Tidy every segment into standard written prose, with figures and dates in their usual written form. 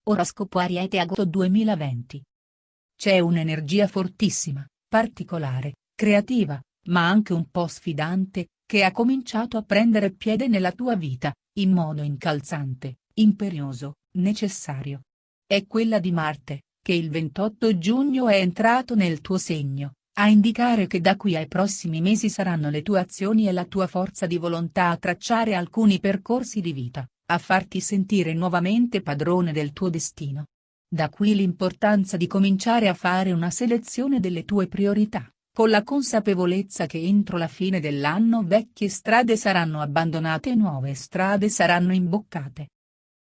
Oroscopo Ariete agosto 2020. C'è un'energia fortissima, particolare, creativa, ma anche un po' sfidante, che ha cominciato a prendere piede nella tua vita, in modo incalzante, imperioso, necessario. È quella di Marte, che il 28 giugno è entrato nel tuo segno, a indicare che da qui ai prossimi mesi saranno le tue azioni e la tua forza di volontà a tracciare alcuni percorsi di vita, a farti sentire nuovamente padrone del tuo destino. Da qui l'importanza di cominciare a fare una selezione delle tue priorità, con la consapevolezza che entro la fine dell'anno vecchie strade saranno abbandonate e nuove strade saranno imboccate.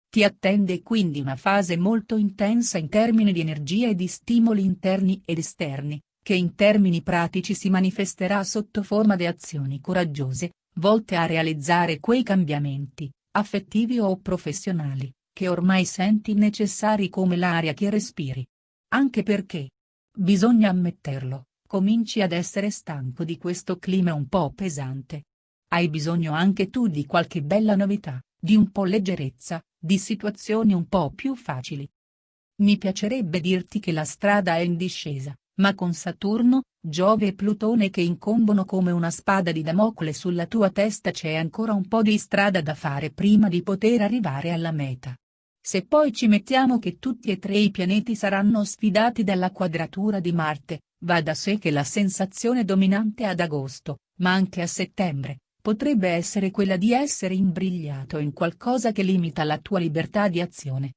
Ti attende quindi una fase molto intensa in termini di energia e di stimoli interni ed esterni, che in termini pratici si manifesterà sotto forma di azioni coraggiose, volte a realizzare quei cambiamenti, affettivi o professionali, che ormai senti necessari come l'aria che respiri. Anche perché, bisogna ammetterlo, cominci ad essere stanco di questo clima un po' pesante. Hai bisogno anche tu di qualche bella novità, di un po' leggerezza, di situazioni un po' più facili. Mi piacerebbe dirti che la strada è in discesa, ma con Saturno, Giove e Plutone che incombono come una spada di Damocle sulla tua testa c'è ancora un po' di strada da fare prima di poter arrivare alla meta. Se poi ci mettiamo che tutti e tre i pianeti saranno sfidati dalla quadratura di Marte, va da sé che la sensazione dominante ad agosto, ma anche a settembre, potrebbe essere quella di essere imbrigliato in qualcosa che limita la tua libertà di azione.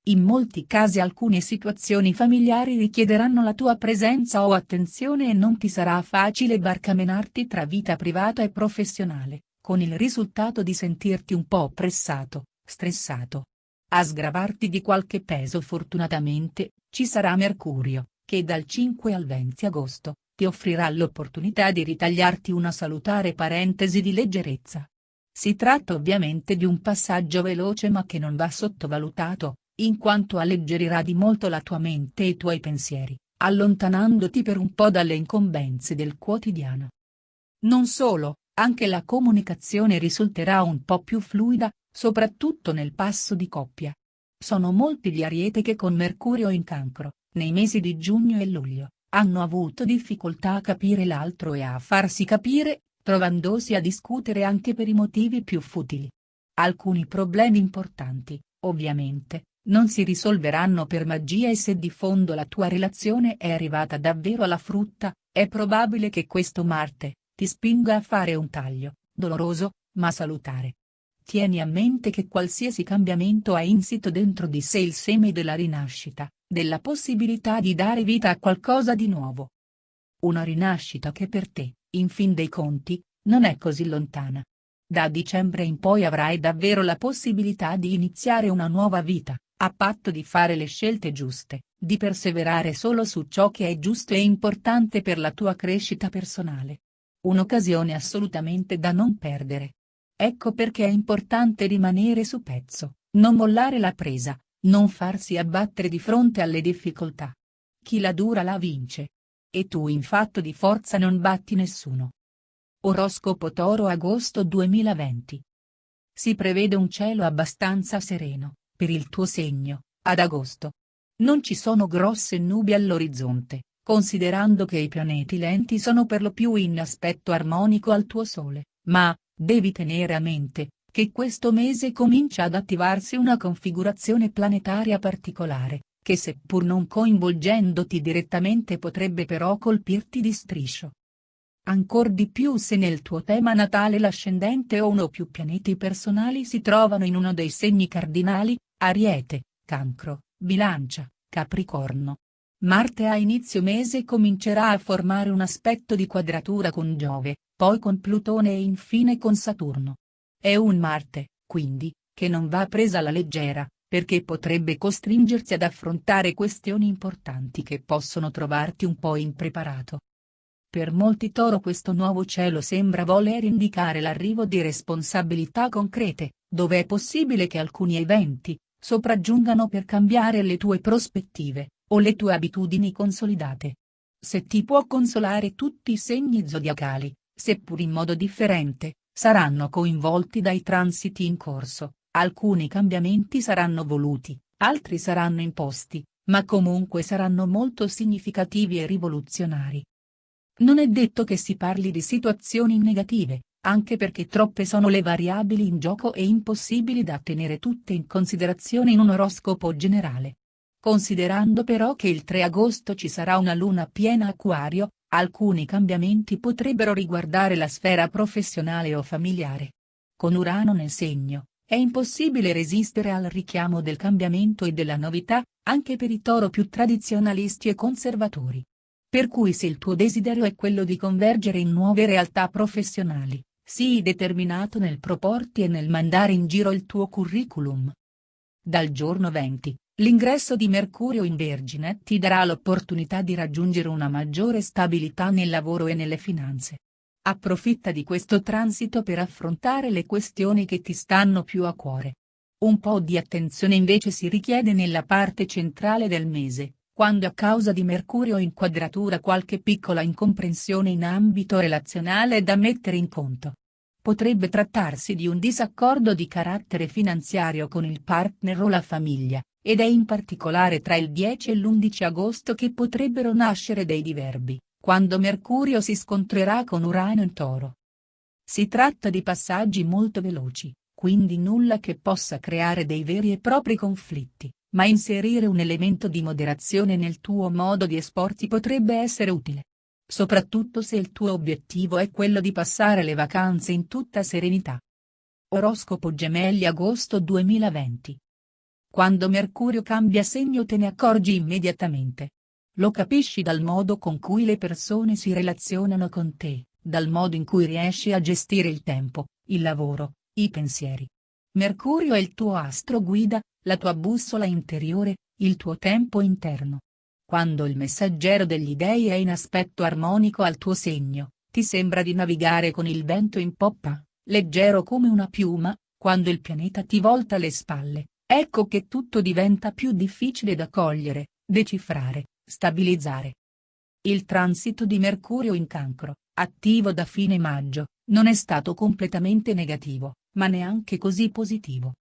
In molti casi alcune situazioni familiari richiederanno la tua presenza o attenzione e non ti sarà facile barcamenarti tra vita privata e professionale, con il risultato di sentirti un po' pressato, stressato. A sgravarti di qualche peso fortunatamente, ci sarà Mercurio, che dal 5 al 20 agosto, ti offrirà l'opportunità di ritagliarti una salutare parentesi di leggerezza. Si tratta ovviamente di un passaggio veloce ma che non va sottovalutato, in quanto alleggerirà di molto la tua mente e i tuoi pensieri, allontanandoti per un po' dalle incombenze del quotidiano. Non solo, anche la comunicazione risulterà un po' più fluida, soprattutto nel passo di coppia. Sono molti gli Ariete che con Mercurio in Cancro, nei mesi di giugno e luglio, hanno avuto difficoltà a capire l'altro e a farsi capire, trovandosi a discutere anche per i motivi più futili. Alcuni problemi importanti, ovviamente, non si risolveranno per magia e se di fondo la tua relazione è arrivata davvero alla frutta, è probabile che questo Marte ti spinga a fare un taglio, doloroso, ma salutare. Tieni a mente che qualsiasi cambiamento ha insito dentro di sé il seme della rinascita, della possibilità di dare vita a qualcosa di nuovo. Una rinascita che per te, in fin dei conti, non è così lontana. Da dicembre in poi avrai davvero la possibilità di iniziare una nuova vita, a patto di fare le scelte giuste, di perseverare solo su ciò che è giusto e importante per la tua crescita personale. Un'occasione assolutamente da non perdere. Ecco perché è importante rimanere su pezzo, non mollare la presa, non farsi abbattere di fronte alle difficoltà. Chi la dura la vince. E tu in fatto di forza non batti nessuno. Oroscopo Toro agosto 2020. Si prevede un cielo abbastanza sereno, per il tuo segno, ad agosto. Non ci sono grosse nubi all'orizzonte, considerando che i pianeti lenti sono per lo più in aspetto armonico al tuo Sole, ma, devi tenere a mente, che questo mese comincia ad attivarsi una configurazione planetaria particolare, che seppur non coinvolgendoti direttamente potrebbe però colpirti di striscio. Ancor di più se nel tuo tema natale l'ascendente o uno o più pianeti personali si trovano in uno dei segni cardinali, Ariete, Cancro, Bilancia, Capricorno. Marte a inizio mese comincerà a formare un aspetto di quadratura con Giove, poi con Plutone e infine con Saturno. È un Marte, quindi, che non va presa alla leggera, perché potrebbe costringerti ad affrontare questioni importanti che possono trovarti un po' impreparato. Per molti Toro questo nuovo cielo sembra voler indicare l'arrivo di responsabilità concrete, dove è possibile che alcuni eventi sopraggiungano per cambiare le tue prospettive, o le tue abitudini consolidate. Se ti può consolare tutti i segni zodiacali, seppur in modo differente, saranno coinvolti dai transiti in corso, alcuni cambiamenti saranno voluti, Altri saranno imposti, ma comunque saranno molto significativi e rivoluzionari. Non è detto che si parli di situazioni negative, anche perché troppe sono le variabili in gioco e impossibili da tenere tutte in considerazione in un oroscopo generale. Considerando però che il 3 agosto ci sarà una luna piena Acquario, alcuni cambiamenti potrebbero riguardare la sfera professionale o familiare. Con Urano nel segno, è impossibile resistere al richiamo del cambiamento e della novità, anche per i Toro più tradizionalisti e conservatori. Per cui se il tuo desiderio è quello di convergere in nuove realtà professionali, sii determinato nel proporti e nel mandare in giro il tuo curriculum. Dal giorno 20, l'ingresso di Mercurio in Vergine ti darà l'opportunità di raggiungere una maggiore stabilità nel lavoro e nelle finanze. Approfitta di questo transito per affrontare le questioni che ti stanno più a cuore. Un po' di attenzione invece si richiede nella parte centrale del mese, quando a causa di Mercurio in quadratura qualche piccola incomprensione in ambito relazionale è da mettere in conto. Potrebbe trattarsi di un disaccordo di carattere finanziario con il partner o la famiglia, ed è in particolare tra il 10 e l'11 agosto che potrebbero nascere dei diverbi, quando Mercurio si scontrerà con Urano in Toro. Si tratta di passaggi molto veloci, quindi nulla che possa creare dei veri e propri conflitti, ma inserire un elemento di moderazione nel tuo modo di esporti potrebbe essere utile. Soprattutto se il tuo obiettivo è quello di passare le vacanze in tutta serenità. Oroscopo Gemelli agosto 2020. Quando Mercurio cambia segno te ne accorgi immediatamente. Lo capisci dal modo con cui le persone si relazionano con te, dal modo in cui riesci a gestire il tempo, il lavoro, i pensieri. Mercurio è il tuo astro guida, la tua bussola interiore, il tuo tempo interno. Quando il messaggero degli dei è in aspetto armonico al tuo segno, ti sembra di navigare con il vento in poppa, leggero come una piuma. Quando il pianeta ti volta le spalle, ecco che tutto diventa più difficile da cogliere, decifrare, stabilizzare. Il transito di Mercurio in Cancro, attivo da fine maggio, non è stato completamente negativo, ma neanche così positivo.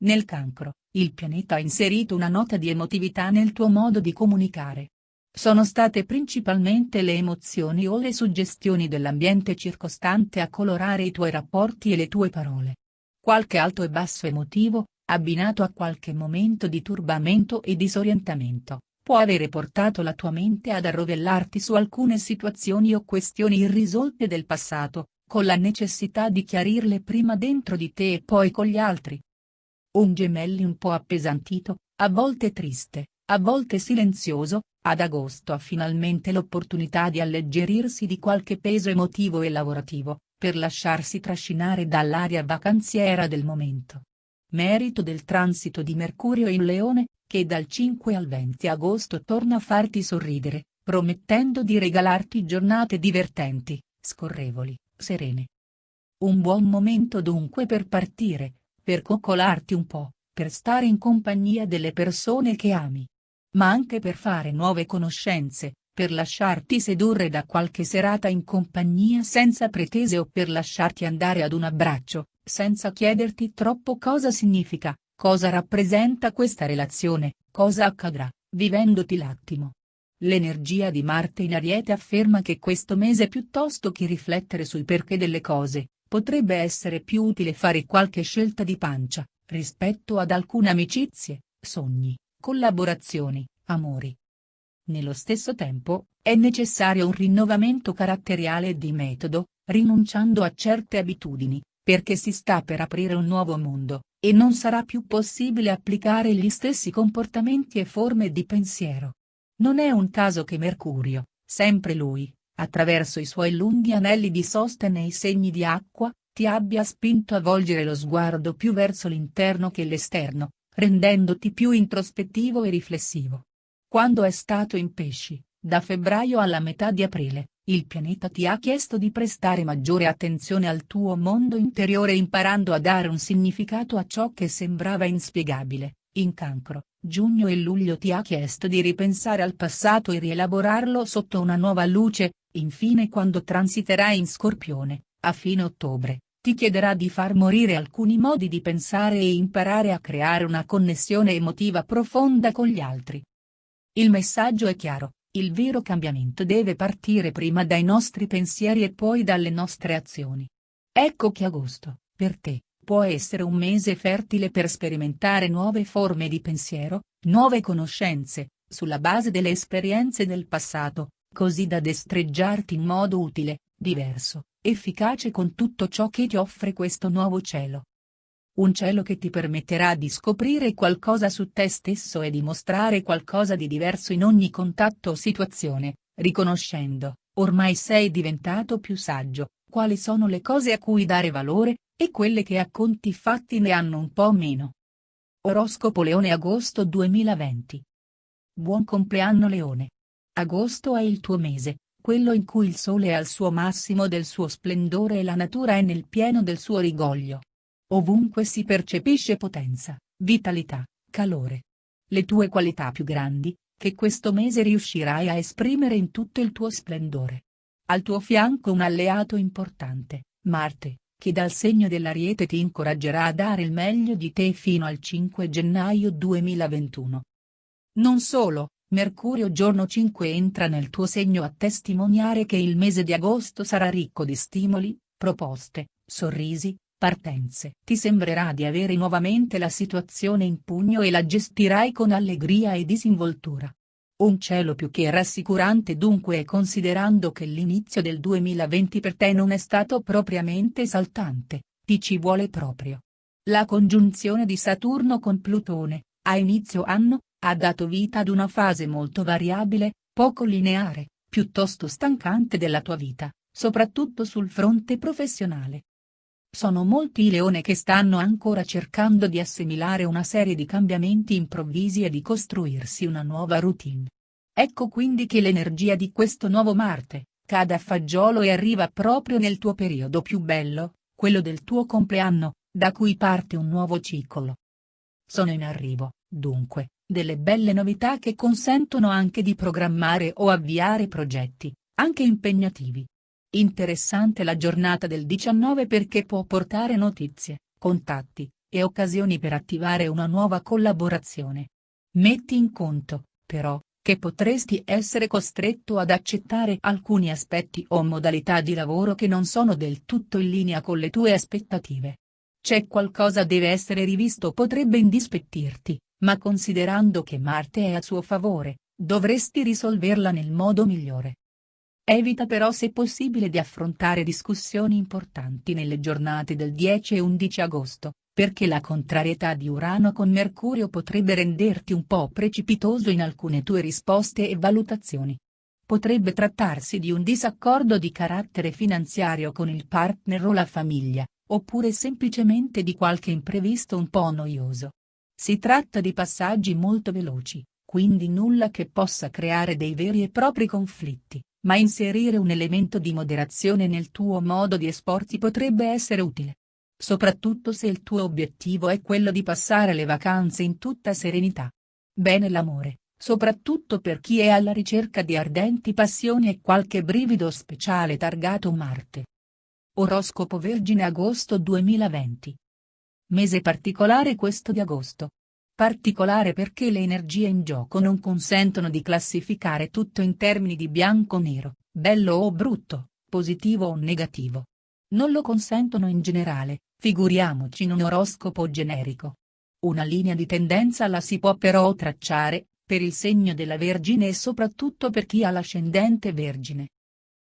Nel Cancro, il pianeta ha inserito una nota di emotività nel tuo modo di comunicare. Sono state principalmente le emozioni o le suggestioni dell'ambiente circostante a colorare i tuoi rapporti e le tue parole. Qualche alto e basso emotivo, abbinato a qualche momento di turbamento e disorientamento, può avere portato la tua mente ad arrovellarti su alcune situazioni o questioni irrisolte del passato, con la necessità di chiarirle prima dentro di te e poi con gli altri. Un Gemelli un po' appesantito, a volte triste, a volte silenzioso, ad agosto ha finalmente l'opportunità di alleggerirsi di qualche peso emotivo e lavorativo, per lasciarsi trascinare dall'aria vacanziera del momento. Merito del transito di Mercurio in Leone, che dal 5 al 20 agosto torna a farti sorridere, promettendo di regalarti giornate divertenti, scorrevoli, serene. Un buon momento dunque per partire, per coccolarti un po', per stare in compagnia delle persone che ami. Ma anche per fare nuove conoscenze, per lasciarti sedurre da qualche serata in compagnia senza pretese o per lasciarti andare ad un abbraccio, senza chiederti troppo cosa significa, cosa rappresenta questa relazione, cosa accadrà, vivendoti l'attimo. L'energia di Marte in Ariete afferma che questo mese piuttosto che riflettere sul perché delle cose, potrebbe essere più utile fare qualche scelta di pancia, rispetto ad alcune amicizie, sogni, collaborazioni, amori. Nello stesso tempo, è necessario un rinnovamento caratteriale e di metodo, rinunciando a certe abitudini, perché si sta per aprire un nuovo mondo, e non sarà più possibile applicare gli stessi comportamenti e forme di pensiero. Non è un caso che Mercurio, sempre lui, attraverso i suoi lunghi anelli di sosta nei segni di acqua, ti abbia spinto a volgere lo sguardo più verso l'interno che l'esterno, rendendoti più introspettivo e riflessivo. Quando è stato in Pesci, da febbraio alla metà di aprile, il pianeta ti ha chiesto di prestare maggiore attenzione al tuo mondo interiore imparando a dare un significato a ciò che sembrava inspiegabile. In Cancro, giugno e luglio ti ha chiesto di ripensare al passato e rielaborarlo sotto una nuova luce. Infine quando transiterai in Scorpione, a fine ottobre, ti chiederà di far morire alcuni modi di pensare e imparare a creare una connessione emotiva profonda con gli altri. Il messaggio è chiaro: il vero cambiamento deve partire prima dai nostri pensieri e poi dalle nostre azioni. Ecco che agosto, per te, può essere un mese fertile per sperimentare nuove forme di pensiero, nuove conoscenze, sulla base delle esperienze del passato, così da destreggiarti in modo utile, diverso, efficace con tutto ciò che ti offre questo nuovo cielo. Un cielo che ti permetterà di scoprire qualcosa su te stesso e di mostrare qualcosa di diverso in ogni contatto o situazione, riconoscendo, ormai sei diventato più saggio, quali sono le cose a cui dare valore, e quelle che a conti fatti ne hanno un po' meno. Oroscopo Leone agosto 2020. Buon compleanno Leone. Agosto è il tuo mese, quello in cui il sole è al suo massimo del suo splendore e la natura è nel pieno del suo rigoglio. Ovunque si percepisce potenza, vitalità, calore. Le tue qualità più grandi, che questo mese riuscirai a esprimere in tutto il tuo splendore. Al tuo fianco un alleato importante, Marte, che dal segno dell'Ariete ti incoraggerà a dare il meglio di te fino al 5 gennaio 2021. Non solo, Mercurio giorno 5 entra nel tuo segno a testimoniare che il mese di agosto sarà ricco di stimoli, proposte, sorrisi, partenze. Ti sembrerà di avere nuovamente la situazione in pugno e la gestirai con allegria e disinvoltura. Un cielo più che rassicurante dunque, e considerando che l'inizio del 2020 per te non è stato propriamente esaltante, ti ci vuole proprio. La congiunzione di Saturno con Plutone, a inizio anno, ha dato vita ad una fase molto variabile, poco lineare, piuttosto stancante della tua vita, soprattutto sul fronte professionale. Sono molti i Leone che stanno ancora cercando di assimilare una serie di cambiamenti improvvisi e di costruirsi una nuova routine. Ecco quindi che l'energia di questo nuovo Marte cade a fagiolo e arriva proprio nel tuo periodo più bello, quello del tuo compleanno, da cui parte un nuovo ciclo. Sono in arrivo, dunque, delle belle novità che consentono anche di programmare o avviare progetti, anche impegnativi. Interessante la giornata del 19 perché può portare notizie, contatti, e occasioni per attivare una nuova collaborazione. Metti in conto, però, che potresti essere costretto ad accettare alcuni aspetti o modalità di lavoro che non sono del tutto in linea con le tue aspettative. C'è qualcosa deve essere rivisto o potrebbe indispettirti, ma considerando che Marte è a suo favore, dovresti risolverla nel modo migliore. Evita però se possibile di affrontare discussioni importanti nelle giornate del 10 e 11 agosto, perché la contrarietà di Urano con Mercurio potrebbe renderti un po' precipitoso in alcune tue risposte e valutazioni. Potrebbe trattarsi di un disaccordo di carattere finanziario con il partner o la famiglia, oppure semplicemente di qualche imprevisto un po' noioso. Si tratta di passaggi molto veloci, quindi nulla che possa creare dei veri e propri conflitti, ma inserire un elemento di moderazione nel tuo modo di esporti potrebbe essere utile. Soprattutto se il tuo obiettivo è quello di passare le vacanze in tutta serenità. Bene l'amore, soprattutto per chi è alla ricerca di ardenti passioni e qualche brivido speciale targato Marte. Oroscopo Vergine agosto 2020. Mese particolare questo di agosto. Particolare perché le energie in gioco non consentono di classificare tutto in termini di bianco-nero, bello o brutto, positivo o negativo. Non lo consentono in generale, figuriamoci in un oroscopo generico. Una linea di tendenza la si può però tracciare, per il segno della Vergine e soprattutto per chi ha l'ascendente Vergine.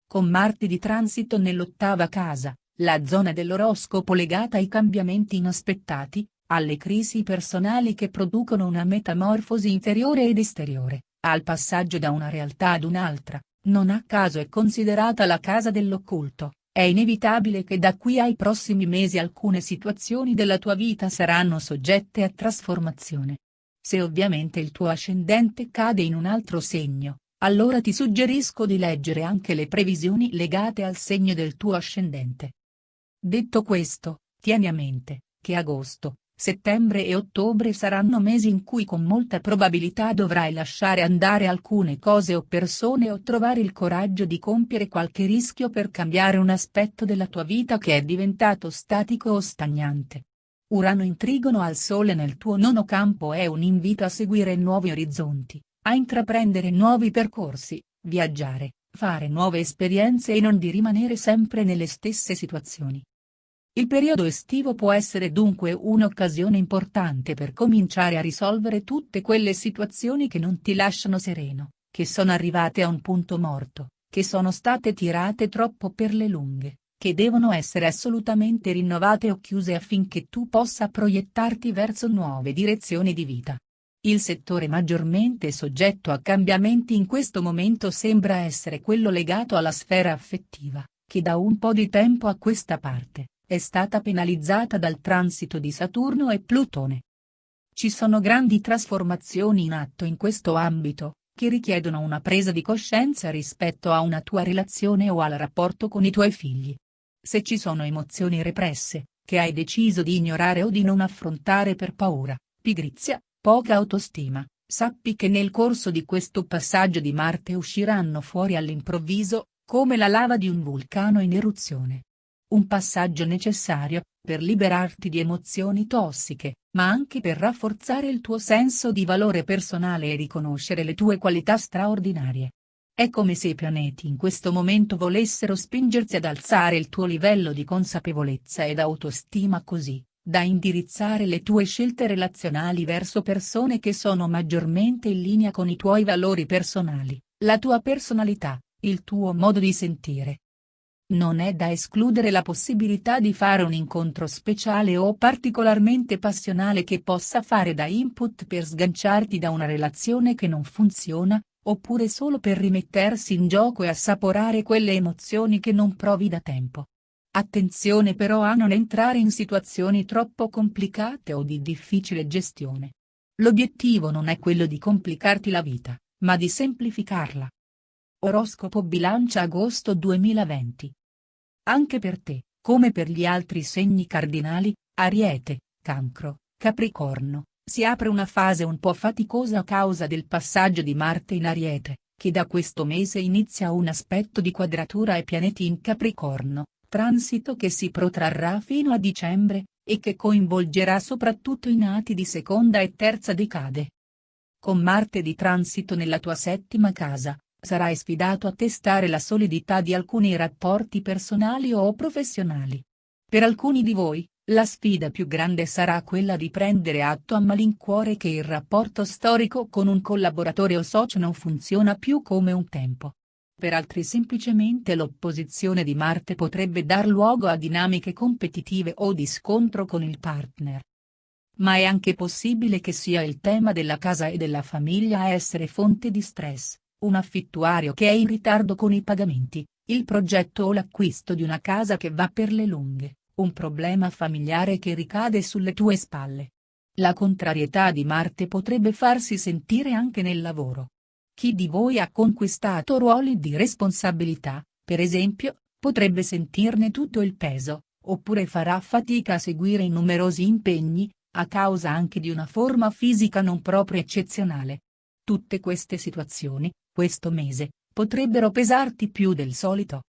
Con Marte di transito nell'8ª casa, la zona dell'oroscopo legata ai cambiamenti inaspettati, alle crisi personali che producono una metamorfosi interiore ed esteriore, al passaggio da una realtà ad un'altra, non a caso è considerata la casa dell'occulto. È inevitabile che da qui ai prossimi mesi alcune situazioni della tua vita saranno soggette a trasformazione. Se ovviamente il tuo ascendente cade in un altro segno, allora ti suggerisco di leggere anche le previsioni legate al segno del tuo ascendente. Detto questo, tieni a mente che agosto, settembre e ottobre saranno mesi in cui con molta probabilità dovrai lasciare andare alcune cose o persone o trovare il coraggio di compiere qualche rischio per cambiare un aspetto della tua vita che è diventato statico o stagnante. Urano in trigono al Sole nel tuo nono campo è un invito a seguire nuovi orizzonti, a intraprendere nuovi percorsi, viaggiare, fare nuove esperienze e non di rimanere sempre nelle stesse situazioni. Il periodo estivo può essere dunque un'occasione importante per cominciare a risolvere tutte quelle situazioni che non ti lasciano sereno, che sono arrivate a un punto morto, che sono state tirate troppo per le lunghe, che devono essere assolutamente rinnovate o chiuse affinché tu possa proiettarti verso nuove direzioni di vita. Il settore maggiormente soggetto a cambiamenti in questo momento sembra essere quello legato alla sfera affettiva, che da un po' di tempo a questa parte è stata penalizzata dal transito di Saturno e Plutone. Ci sono grandi trasformazioni in atto in questo ambito, che richiedono una presa di coscienza rispetto a una tua relazione o al rapporto con i tuoi figli. Se ci sono emozioni represse, che hai deciso di ignorare o di non affrontare per paura, pigrizia, poca autostima, sappi che nel corso di questo passaggio di Marte usciranno fuori all'improvviso, come la lava di un vulcano in eruzione. Un passaggio necessario, per liberarti di emozioni tossiche, ma anche per rafforzare il tuo senso di valore personale e riconoscere le tue qualità straordinarie. È come se i pianeti in questo momento volessero spingersi ad alzare il tuo livello di consapevolezza ed autostima così, da indirizzare le tue scelte relazionali verso persone che sono maggiormente in linea con i tuoi valori personali, la tua personalità, il tuo modo di sentire. Non è da escludere la possibilità di fare un incontro speciale o particolarmente passionale che possa fare da input per sganciarti da una relazione che non funziona, oppure solo per rimettersi in gioco e assaporare quelle emozioni che non provi da tempo. Attenzione però a non entrare in situazioni troppo complicate o di difficile gestione. L'obiettivo non è quello di complicarti la vita, ma di semplificarla. Oroscopo Bilancia agosto 2020. Anche per te, come per gli altri segni cardinali, Ariete, Cancro, Capricorno, si apre una fase un po' faticosa a causa del passaggio di Marte in Ariete, che da questo mese inizia un aspetto di quadratura ai pianeti in Capricorno, transito che si protrarrà fino a dicembre, e che coinvolgerà soprattutto i nati di seconda e terza decade. Con Marte di transito nella tua settima casa, sarai sfidato a testare la solidità di alcuni rapporti personali o professionali. Per alcuni di voi, la sfida più grande sarà quella di prendere atto a malincuore che il rapporto storico con un collaboratore o socio non funziona più come un tempo. Per altri semplicemente l'opposizione di Marte potrebbe dar luogo a dinamiche competitive o di scontro con il partner. Ma è anche possibile che sia il tema della casa e della famiglia a essere fonte di stress. Un affittuario che è in ritardo con i pagamenti, il progetto o l'acquisto di una casa che va per le lunghe, un problema familiare che ricade sulle tue spalle. La contrarietà di Marte potrebbe farsi sentire anche nel lavoro. Chi di voi ha conquistato ruoli di responsabilità, per esempio, potrebbe sentirne tutto il peso, oppure farà fatica a seguire i numerosi impegni, a causa anche di una forma fisica non proprio eccezionale. Tutte queste situazioni, questo mese, potrebbero pesarti più del solito.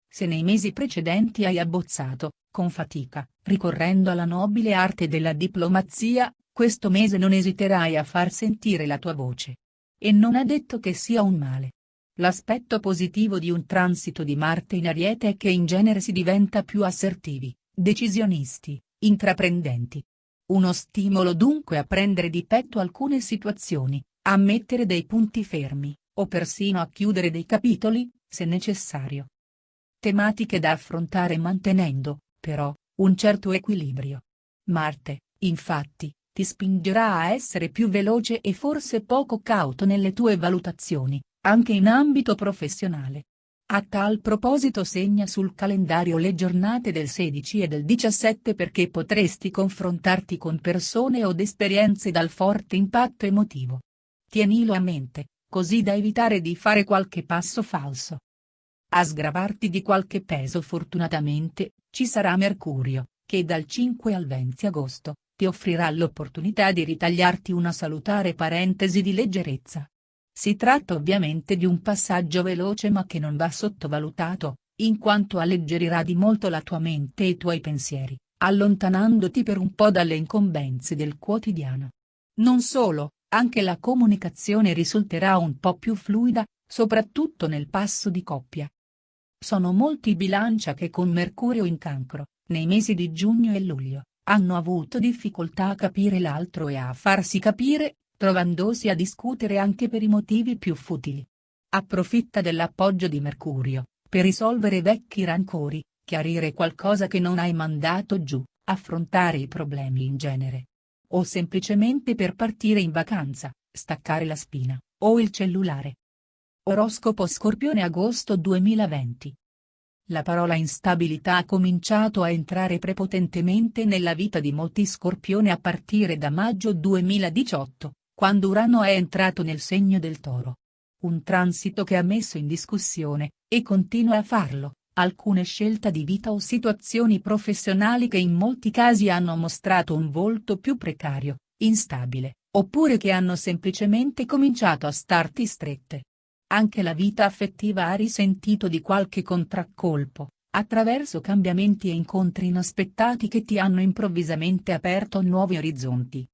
Se nei mesi precedenti hai abbozzato, con fatica, ricorrendo alla nobile arte della diplomazia, questo mese non esiterai a far sentire la tua voce. E non è detto che sia un male. L'aspetto positivo di un transito di Marte in Ariete è che in genere si diventa più assertivi, decisionisti, intraprendenti. Uno stimolo dunque a prendere di petto alcune situazioni, a mettere dei punti fermi, o persino a chiudere dei capitoli, se necessario. Tematiche da affrontare mantenendo, però, un certo equilibrio. Marte, infatti, ti spingerà a essere più veloce e forse poco cauto nelle tue valutazioni, anche in ambito professionale. A tal proposito segna sul calendario le giornate del 16 e del 17 perché potresti confrontarti con persone od esperienze dal forte impatto emotivo. Tienilo a mente, così da evitare di fare qualche passo falso. A sgravarti di qualche peso fortunatamente, ci sarà Mercurio, che dal 5 al 20 agosto, ti offrirà l'opportunità di ritagliarti una salutare parentesi di leggerezza. Si tratta ovviamente di un passaggio veloce ma che non va sottovalutato, in quanto alleggerirà di molto la tua mente e i tuoi pensieri, allontanandoti per un po' dalle incombenze del quotidiano. Non solo, anche la comunicazione risulterà un po' più fluida, soprattutto nel passo di coppia. Sono molti i Bilancia che con Mercurio in Cancro, nei mesi di giugno e luglio, hanno avuto difficoltà a capire l'altro e a farsi capire, trovandosi a discutere anche per i motivi più futili. Approfitta dell'appoggio di Mercurio, per risolvere vecchi rancori, chiarire qualcosa che non hai mandato giù, affrontare i problemi in genere. O semplicemente per partire in vacanza, staccare la spina, o il cellulare. Oroscopo Scorpione agosto 2020. La parola instabilità ha cominciato a entrare prepotentemente nella vita di molti Scorpioni a partire da maggio 2018, quando Urano è entrato nel segno del Toro. Un transito che ha messo in discussione, e continua a farlo, alcune scelte di vita o situazioni professionali che in molti casi hanno mostrato un volto più precario, instabile, oppure che hanno semplicemente cominciato a starti strette. Anche la vita affettiva ha risentito di qualche contraccolpo, attraverso cambiamenti e incontri inaspettati che ti hanno improvvisamente aperto nuovi orizzonti.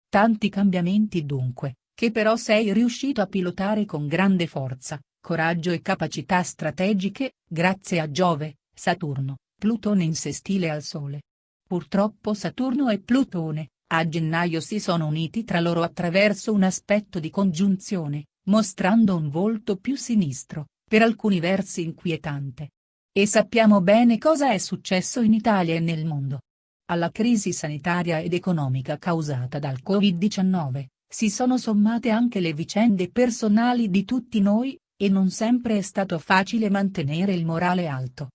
Tanti cambiamenti dunque, che però sei riuscito a pilotare con grande forza, coraggio e capacità strategiche, grazie a Giove, Saturno, Plutone in sestile al Sole. Purtroppo Saturno e Plutone, a gennaio si sono uniti tra loro attraverso un aspetto di congiunzione, mostrando un volto più sinistro, per alcuni versi inquietante. E sappiamo bene cosa è successo in Italia e nel mondo. Alla crisi sanitaria ed economica causata dal Covid-19, si sono sommate anche le vicende personali di tutti noi, e non sempre è stato facile mantenere il morale alto.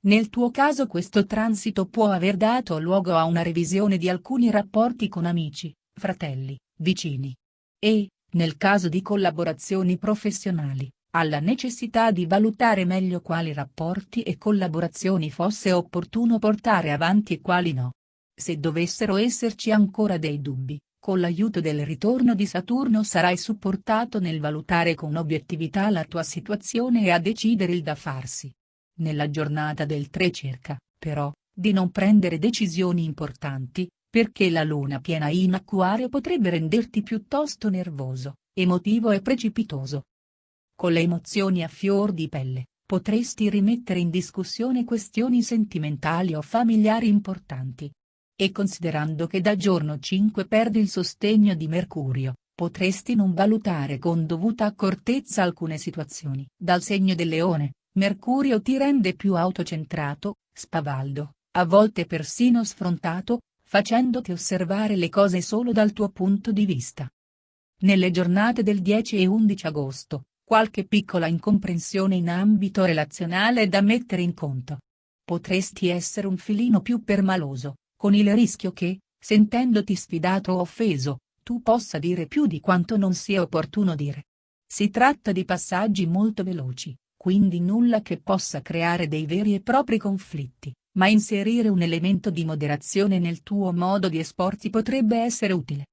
Nel tuo caso questo transito può aver dato luogo a una revisione di alcuni rapporti con amici, fratelli, vicini. E, nel caso di collaborazioni professionali, alla necessità di valutare meglio quali rapporti e collaborazioni fosse opportuno portare avanti e quali no. Se dovessero esserci ancora dei dubbi, con l'aiuto del ritorno di Saturno sarai supportato nel valutare con obiettività la tua situazione e a decidere il da farsi. Nella giornata del 3 cerca, però, di non prendere decisioni importanti, perché la luna piena in Acquario potrebbe renderti piuttosto nervoso, emotivo e precipitoso. Con le emozioni a fior di pelle, potresti rimettere in discussione questioni sentimentali o familiari importanti. E considerando che da giorno 5 perdi il sostegno di Mercurio, potresti non valutare con dovuta accortezza alcune situazioni. Dal segno del Leone, Mercurio ti rende più autocentrato, spavaldo, a volte persino sfrontato, facendoti osservare le cose solo dal tuo punto di vista. Nelle giornate del 10 e 11 agosto, qualche piccola incomprensione in ambito relazionale è da mettere in conto. Potresti essere un filino più permaloso, con il rischio che, sentendoti sfidato o offeso, tu possa dire più di quanto non sia opportuno dire. Si tratta di passaggi molto veloci, quindi nulla che possa creare dei veri e propri conflitti, ma inserire un elemento di moderazione nel tuo modo di esporti potrebbe essere utile.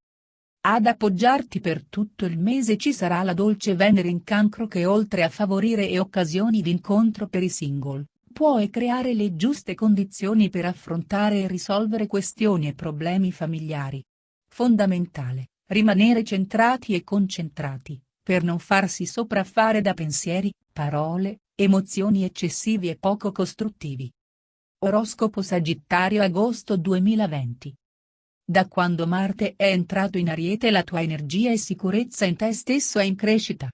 Ad appoggiarti per tutto il mese ci sarà la dolce Venere in Cancro che oltre a favorire occasioni d'incontro per i single, può creare le giuste condizioni per affrontare e risolvere questioni e problemi familiari. Fondamentale, rimanere centrati e concentrati, per non farsi sopraffare da pensieri, parole, emozioni eccessivi e poco costruttivi. Oroscopo Sagittario agosto 2020. Da quando Marte è entrato in Ariete la tua energia e sicurezza in te stesso è in crescita.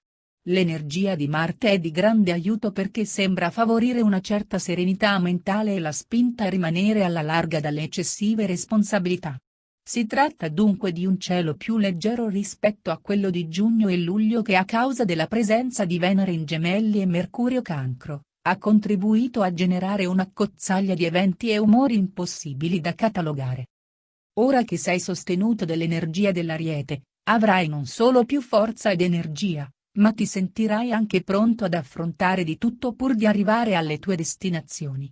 L'energia di Marte è di grande aiuto perché sembra favorire una certa serenità mentale e la spinta a rimanere alla larga dalle eccessive responsabilità. Si tratta dunque di un cielo più leggero rispetto a quello di giugno e luglio che a causa della presenza di Venere in Gemelli e Mercurio Cancro, ha contribuito a generare un'accozzaglia di eventi e umori impossibili da catalogare. Ora che sei sostenuto dall'energia dell'Ariete, avrai non solo più forza ed energia, ma ti sentirai anche pronto ad affrontare di tutto pur di arrivare alle tue destinazioni.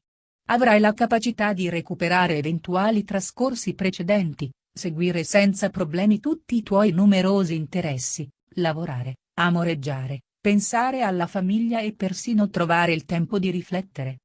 Avrai la capacità di recuperare eventuali trascorsi precedenti, seguire senza problemi tutti i tuoi numerosi interessi, lavorare, amoreggiare, pensare alla famiglia e persino trovare il tempo di riflettere.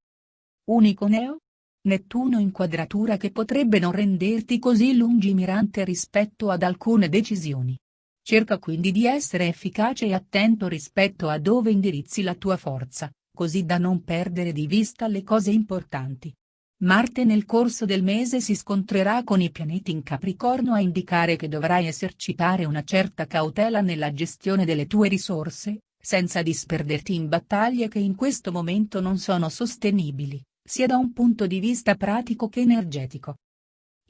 Unico neo? Nettuno in quadratura che potrebbe non renderti così lungimirante rispetto ad alcune decisioni. Cerca quindi di essere efficace e attento rispetto a dove indirizzi la tua forza, così da non perdere di vista le cose importanti. Marte nel corso del mese si scontrerà con i pianeti in Capricorno a indicare che dovrai esercitare una certa cautela nella gestione delle tue risorse, senza disperderti in battaglie che in questo momento non sono sostenibili, sia da un punto di vista pratico che energetico.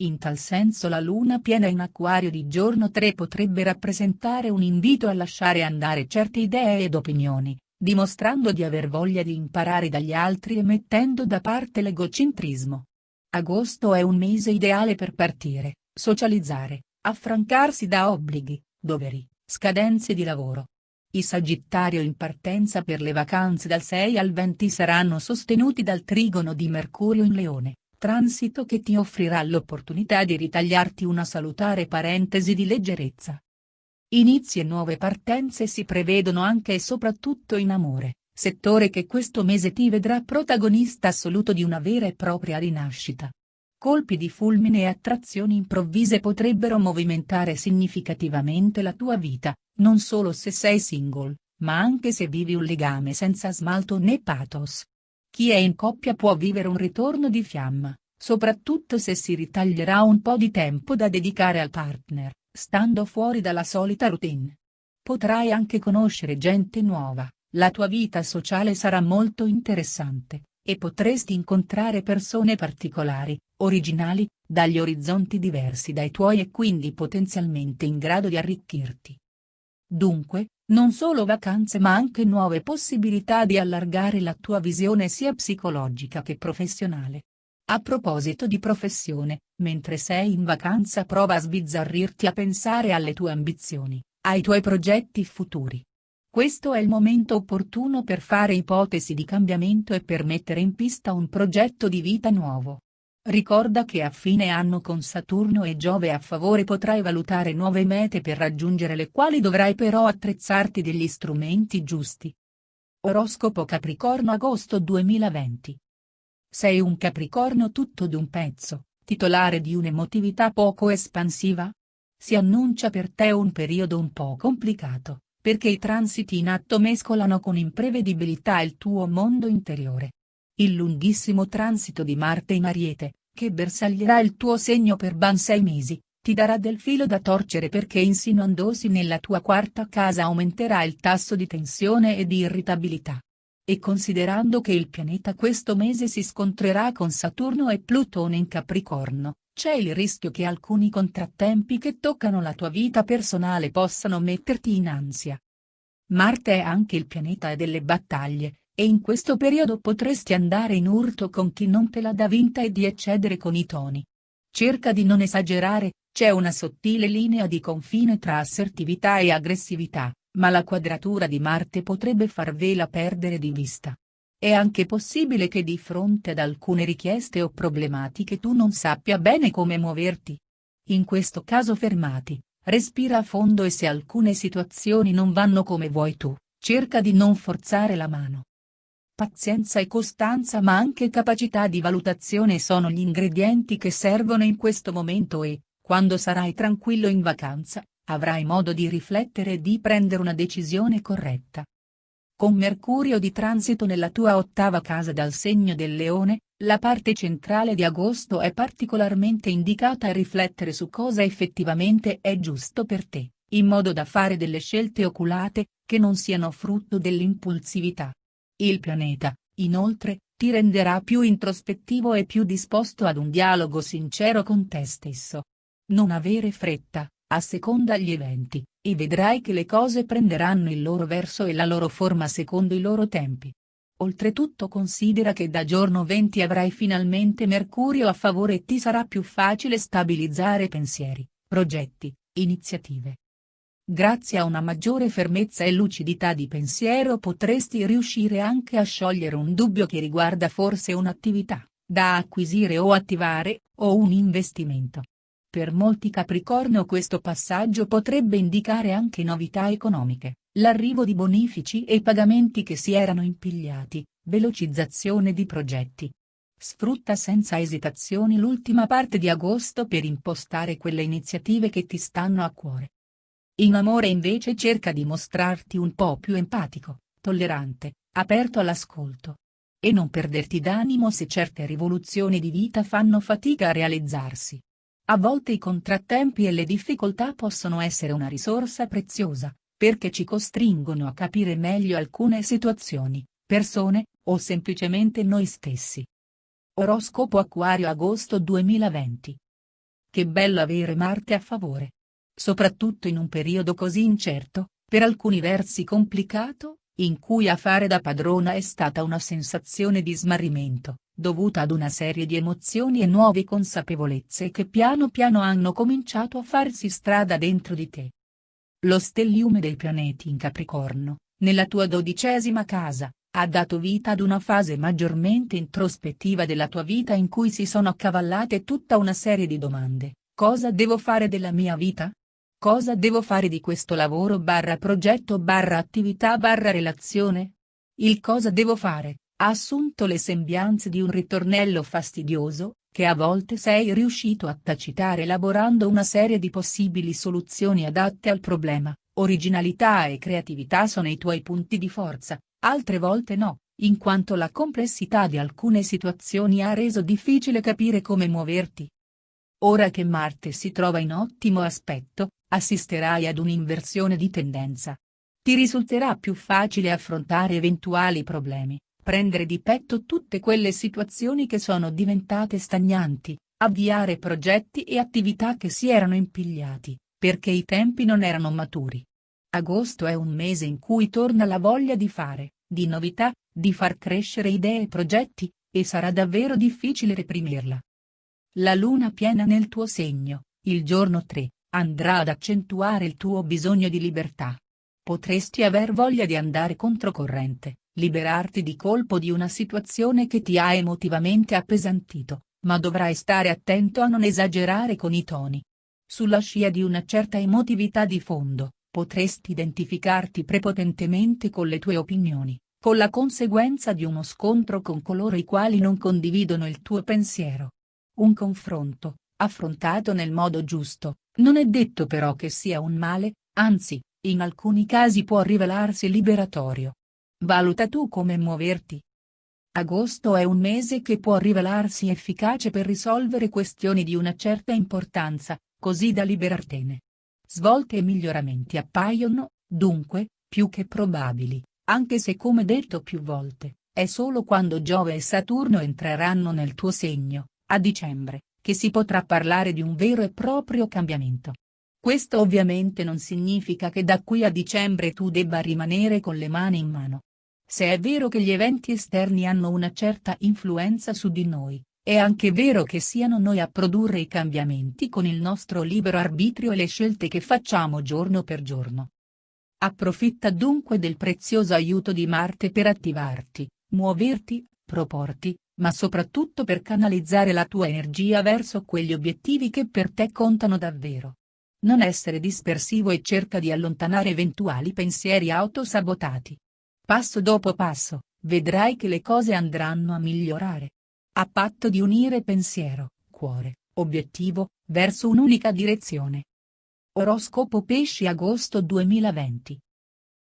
In tal senso la luna piena in Acquario di giorno 3 potrebbe rappresentare un invito a lasciare andare certe idee ed opinioni, dimostrando di aver voglia di imparare dagli altri e mettendo da parte l'egocentrismo. Agosto è un mese ideale per partire, socializzare, affrancarsi da obblighi, doveri, scadenze di lavoro. I Sagittario in partenza per le vacanze dal 6 al 20 saranno sostenuti dal trigono di Mercurio in Leone, transito che ti offrirà l'opportunità di ritagliarti una salutare parentesi di leggerezza. Inizi e nuove partenze si prevedono anche e soprattutto in amore, settore che questo mese ti vedrà protagonista assoluto di una vera e propria rinascita. Colpi di fulmine e attrazioni improvvise potrebbero movimentare significativamente la tua vita, non solo se sei single, ma anche se vivi un legame senza smalto né pathos. Chi è in coppia può vivere un ritorno di fiamma, soprattutto se si ritaglierà un po' di tempo da dedicare al partner, stando fuori dalla solita routine. Potrai anche conoscere gente nuova, la tua vita sociale sarà molto interessante, e potresti incontrare persone particolari, originali, dagli orizzonti diversi dai tuoi e quindi potenzialmente in grado di arricchirti. Dunque, non solo vacanze ma anche nuove possibilità di allargare la tua visione sia psicologica che professionale. A proposito di professione, mentre sei in vacanza prova a sbizzarrirti a pensare alle tue ambizioni, ai tuoi progetti futuri. Questo è il momento opportuno per fare ipotesi di cambiamento e per mettere in pista un progetto di vita nuovo. Ricorda che a fine anno con Saturno e Giove a favore potrai valutare nuove mete per raggiungere le quali dovrai però attrezzarti degli strumenti giusti. Oroscopo Capricorno agosto 2020. Sei un Capricorno tutto d'un pezzo, titolare di un'emotività poco espansiva? Si annuncia per te un periodo un po' complicato, perché i transiti in atto mescolano con imprevedibilità il tuo mondo interiore. Il lunghissimo transito di Marte in Ariete, che bersaglierà il tuo segno per ben 6 mesi, ti darà del filo da torcere perché insinuandosi nella tua quarta casa aumenterà il tasso di tensione e di irritabilità. E considerando che il pianeta questo mese si scontrerà con Saturno e Plutone in Capricorno, c'è il rischio che alcuni contrattempi che toccano la tua vita personale possano metterti in ansia. Marte è anche il pianeta delle battaglie, e in questo periodo potresti andare in urto con chi non te la dà vinta e di eccedere con i toni. Cerca di non esagerare, c'è una sottile linea di confine tra assertività e aggressività, ma la quadratura di Marte potrebbe farvela perdere di vista. È anche possibile che di fronte ad alcune richieste o problematiche tu non sappia bene come muoverti. In questo caso fermati, respira a fondo e se alcune situazioni non vanno come vuoi tu, cerca di non forzare la mano. Pazienza e costanza ma anche capacità di valutazione sono gli ingredienti che servono in questo momento e, quando sarai tranquillo in vacanza, avrai modo di riflettere e di prendere una decisione corretta. Con Mercurio di transito nella tua ottava casa dal segno del Leone, la parte centrale di agosto è particolarmente indicata a riflettere su cosa effettivamente è giusto per te, in modo da fare delle scelte oculate, che non siano frutto dell'impulsività. Il pianeta, inoltre, ti renderà più introspettivo e più disposto ad un dialogo sincero con te stesso. Non avere fretta, asseconda gli eventi, e vedrai che le cose prenderanno il loro verso e la loro forma secondo i loro tempi. Oltretutto considera che da giorno 20 avrai finalmente Mercurio a favore e ti sarà più facile stabilizzare pensieri, progetti, iniziative. Grazie a una maggiore fermezza e lucidità di pensiero potresti riuscire anche a sciogliere un dubbio che riguarda forse un'attività da acquisire o attivare, o un investimento. Per molti Capricorno questo passaggio potrebbe indicare anche novità economiche, l'arrivo di bonifici e pagamenti che si erano impigliati, velocizzazione di progetti. Sfrutta senza esitazioni l'ultima parte di agosto per impostare quelle iniziative che ti stanno a cuore. In amore invece cerca di mostrarti un po' più empatico, tollerante, aperto all'ascolto. E non perderti d'animo se certe rivoluzioni di vita fanno fatica a realizzarsi. A volte i contrattempi e le difficoltà possono essere una risorsa preziosa, perché ci costringono a capire meglio alcune situazioni, persone, o semplicemente noi stessi. Oroscopo Acquario agosto 2020. Che bello avere Marte a favore. Soprattutto in un periodo così incerto, per alcuni versi complicato, in cui a fare da padrona è stata una sensazione di smarrimento, dovuta ad una serie di emozioni e nuove consapevolezze che piano piano hanno cominciato a farsi strada dentro di te. Lo stellium dei pianeti in Capricorno, nella tua 12ª casa, ha dato vita ad una fase maggiormente introspettiva della tua vita in cui si sono accavallate tutta una serie di domande: cosa devo fare della mia vita? Cosa devo fare di questo lavoro / progetto / attività / relazione? Il cosa devo fare ha assunto le sembianze di un ritornello fastidioso, che a volte sei riuscito a tacitare elaborando una serie di possibili soluzioni adatte al problema. Originalità e creatività sono i tuoi punti di forza, altre volte no, in quanto la complessità di alcune situazioni ha reso difficile capire come muoverti. Ora che Marte si trova in ottimo aspetto, assisterai ad un'inversione di tendenza. Ti risulterà più facile affrontare eventuali problemi, prendere di petto tutte quelle situazioni che sono diventate stagnanti, avviare progetti e attività che si erano impigliati, perché i tempi non erano maturi. Agosto è un mese in cui torna la voglia di fare, di novità, di far crescere idee e progetti, e sarà davvero difficile reprimerla. La luna piena nel tuo segno, il giorno 3, andrà ad accentuare il tuo bisogno di libertà. Potresti aver voglia di andare controcorrente, liberarti di colpo di una situazione che ti ha emotivamente appesantito, ma dovrai stare attento a non esagerare con i toni. Sulla scia di una certa emotività di fondo, potresti identificarti prepotentemente con le tue opinioni, con la conseguenza di uno scontro con coloro i quali non condividono il tuo pensiero. Un confronto, affrontato nel modo giusto, non è detto però che sia un male, anzi, in alcuni casi può rivelarsi liberatorio. Valuta tu come muoverti. Agosto è un mese che può rivelarsi efficace per risolvere questioni di una certa importanza, così da liberartene. Svolte e miglioramenti appaiono, dunque, più che probabili, anche se come detto più volte, è solo quando Giove e Saturno entreranno nel tuo segno, a dicembre, che si potrà parlare di un vero e proprio cambiamento. Questo ovviamente non significa che da qui a dicembre tu debba rimanere con le mani in mano. Se è vero che gli eventi esterni hanno una certa influenza su di noi, è anche vero che siano noi a produrre i cambiamenti con il nostro libero arbitrio e le scelte che facciamo giorno per giorno. Approfitta dunque del prezioso aiuto di Marte per attivarti, muoverti, proporti, ma soprattutto per canalizzare la tua energia verso quegli obiettivi che per te contano davvero. Non essere dispersivo e cerca di allontanare eventuali pensieri autosabotati. Passo dopo passo, vedrai che le cose andranno a migliorare. A patto di unire pensiero, cuore, obiettivo, verso un'unica direzione. Oroscopo Pesci agosto 2020.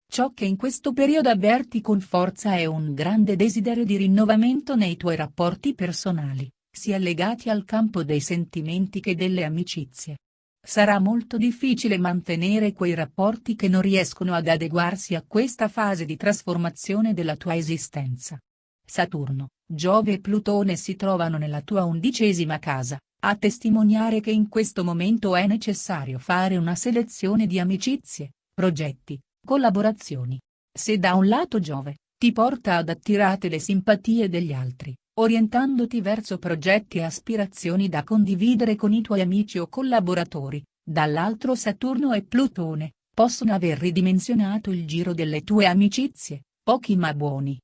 Ciò che in questo periodo avverti con forza è un grande desiderio di rinnovamento nei tuoi rapporti personali, sia legati al campo dei sentimenti che delle amicizie. Sarà molto difficile mantenere quei rapporti che non riescono ad adeguarsi a questa fase di trasformazione della tua esistenza. Saturno, Giove e Plutone si trovano nella tua 11ª casa, a testimoniare che in questo momento è necessario fare una selezione di amicizie, progetti, collaborazioni. Se da un lato Giove ti porta ad attirare le simpatie degli altri, orientandoti verso progetti e aspirazioni da condividere con i tuoi amici o collaboratori, dall'altro Saturno e Plutone possono aver ridimensionato il giro delle tue amicizie, pochi ma buoni.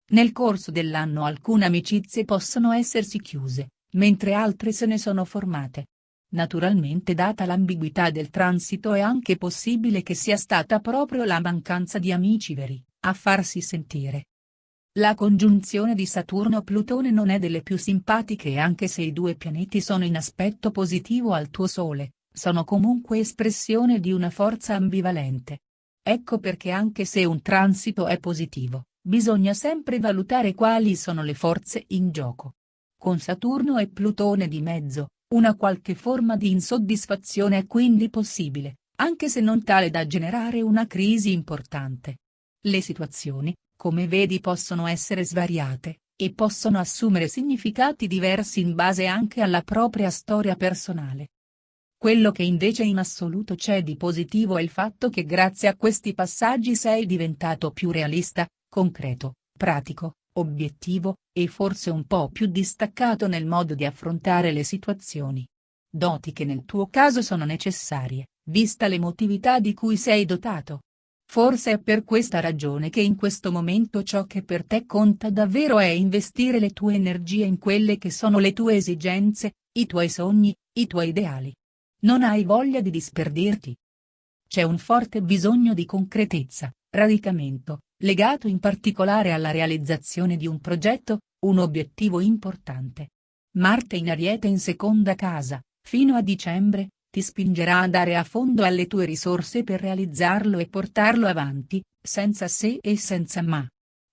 Nel corso dell'anno alcune amicizie possono essersi chiuse, mentre altre se ne sono formate. Naturalmente, data l'ambiguità del transito, è anche possibile che sia stata proprio la mancanza di amici veri a farsi sentire. La congiunzione di Saturno-Plutone non è delle più simpatiche, e anche se i due pianeti sono in aspetto positivo al tuo Sole, sono comunque espressione di una forza ambivalente. Ecco perché, anche se un transito è positivo, bisogna sempre valutare quali sono le forze in gioco. Con Saturno e Plutone di mezzo, una qualche forma di insoddisfazione è quindi possibile, anche se non tale da generare una crisi importante. Le situazioni, come vedi, possono essere svariate, e possono assumere significati diversi in base anche alla propria storia personale. Quello che invece in assoluto c'è di positivo è il fatto che grazie a questi passaggi sei diventato più realista, concreto, pratico, obiettivo, e forse un po' più distaccato nel modo di affrontare le situazioni. Doti che nel tuo caso sono necessarie, vista l'emotività di cui sei dotato. Forse è per questa ragione che in questo momento ciò che per te conta davvero è investire le tue energie in quelle che sono le tue esigenze, i tuoi sogni, i tuoi ideali. Non hai voglia di disperderti. C'è un forte bisogno di concretezza, radicamento, legato in particolare alla realizzazione di un progetto, un obiettivo importante. Marte in Ariete in seconda casa, fino a dicembre, ti spingerà a dare a fondo alle tue risorse per realizzarlo e portarlo avanti, senza se e senza ma.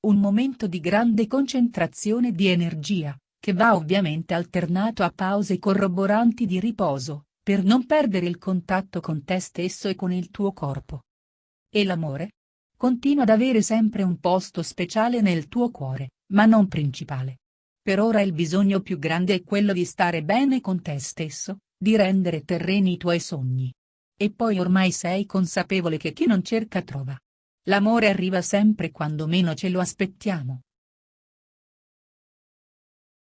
Un momento di grande concentrazione di energia, che va ovviamente alternato a pause corroboranti di riposo, per non perdere il contatto con te stesso e con il tuo corpo. E l'amore? Continua ad avere sempre un posto speciale nel tuo cuore, ma non principale. Per ora il bisogno più grande è quello di stare bene con te stesso, di rendere terreni i tuoi sogni. E poi ormai sei consapevole che chi non cerca trova. L'amore arriva sempre quando meno ce lo aspettiamo.